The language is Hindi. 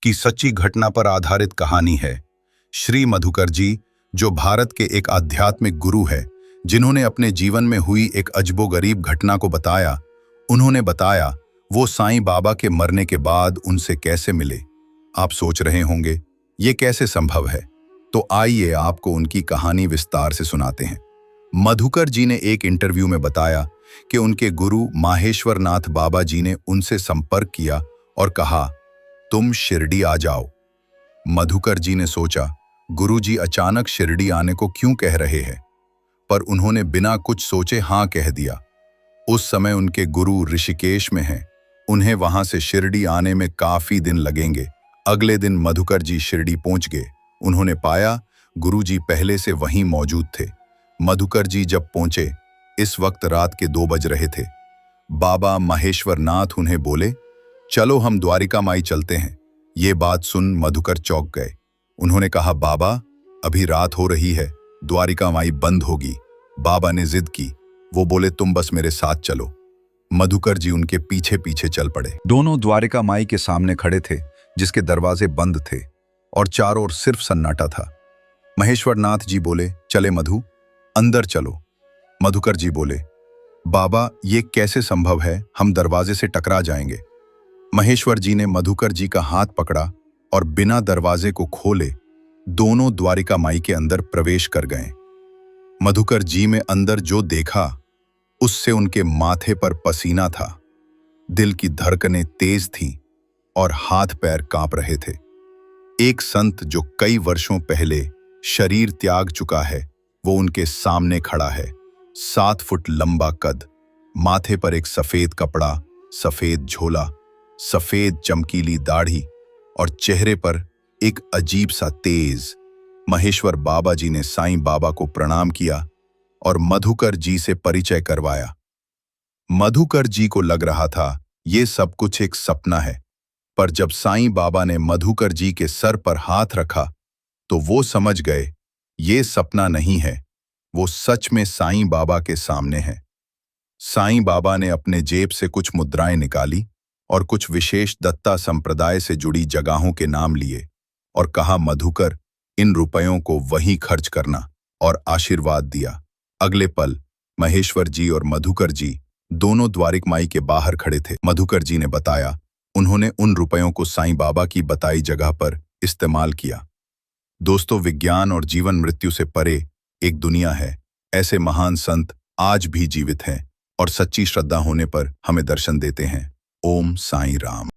की सच्ची घटना पर आधारित कहानी है। श्री मधुकर जी, जो भारत के एक आध्यात्मिक गुरु है, जिन्होंने अपने जीवन में हुई एक अजबोगरीब घटना को बताया। उन्होंने बताया वो साईं बाबा के मरने के बाद उनसे कैसे मिले। आप सोच रहे होंगे ये कैसे संभव है, तो आइए आपको उनकी कहानी विस्तार से सुनाते हैं। मधुकर जी ने एक इंटरव्यू में बताया कि उनके गुरु माहेश्वर नाथ बाबा जी ने उनसे संपर्क किया और कहा, तुम शिरडी आ जाओ। मधुकर जी ने सोचा, गुरु जी अचानक शिरडी आने को क्यों कह रहे हैं, पर उन्होंने बिना कुछ सोचे हाँ कह दिया। उस समय उनके गुरु ऋषिकेश में हैं, उन्हें वहां से शिरडी आने में काफी दिन लगेंगे। अगले दिन मधुकर जी शिरडी पहुंच गए। उन्होंने पाया गुरु जी पहले से वहीं मौजूद थे। मधुकर जी जब पहुंचे, इस वक्त रात के 2 बज रहे थे। बाबा महेश्वर नाथ उन्हें बोले, चलो हम द्वारिका माई चलते हैं। ये बात सुन मधुकर चौंक गए। उन्होंने कहा, बाबा अभी रात हो रही है, द्वारिका माई बंद होगी। बाबा ने जिद की। वो बोले, तुम बस मेरे साथ चलो। मधुकर जी उनके पीछे पीछे चल पड़े। दोनों द्वारिका माई के सामने खड़े थे, जिसके दरवाजे बंद थे और चारों ओर सिर्फ सन्नाटा था। महेश्वर नाथ जी बोले, चले मधु, अंदर चलो। मधुकर जी बोले, बाबा ये कैसे संभव है, हम दरवाजे से टकरा जाएंगे। महेश्वर जी ने मधुकर जी का हाथ पकड़ा और बिना दरवाजे को खोले दोनों द्वारिका माई के अंदर प्रवेश कर गए। मधुकर जी में अंदर जो देखा, उससे उनके माथे पर पसीना था, दिल की धड़कनें तेज थीं और हाथ पैर कांप रहे थे। एक संत जो कई वर्षों पहले शरीर त्याग चुका है, वो उनके सामने खड़ा है। 7 फुट लंबा कद, माथे पर एक सफेद कपड़ा, सफेद झोला, सफेद चमकीली दाढ़ी और चेहरे पर एक अजीब सा तेज। महेश्वर बाबा जी ने साईं बाबा को प्रणाम किया और मधुकर जी से परिचय करवाया। मधुकर जी को लग रहा था ये सब कुछ एक सपना है, पर जब साईं बाबा ने मधुकर जी के सर पर हाथ रखा तो वो समझ गए ये सपना नहीं है, वो सच में साईं बाबा के सामने है। साईं बाबा ने अपने जेब से कुछ मुद्राएं निकाली और कुछ विशेष दत्ता संप्रदाय से जुड़ी जगहों के नाम लिए और कहा, मधुकर इन रुपयों को वहीं खर्च करना, और आशीर्वाद दिया। अगले पल महेश्वर जी और मधुकर जी दोनों द्वारिका माई के बाहर खड़े थे। मधुकर जी ने बताया, उन्होंने उन रुपयों को साईं बाबा की बताई जगह पर इस्तेमाल किया। दोस्तों, विज्ञान और जीवन मृत्यु से परे एक दुनिया है। ऐसे महान संत आज भी जीवित हैं और सच्ची श्रद्धा होने पर हमें दर्शन देते हैं। ओम साईं राम।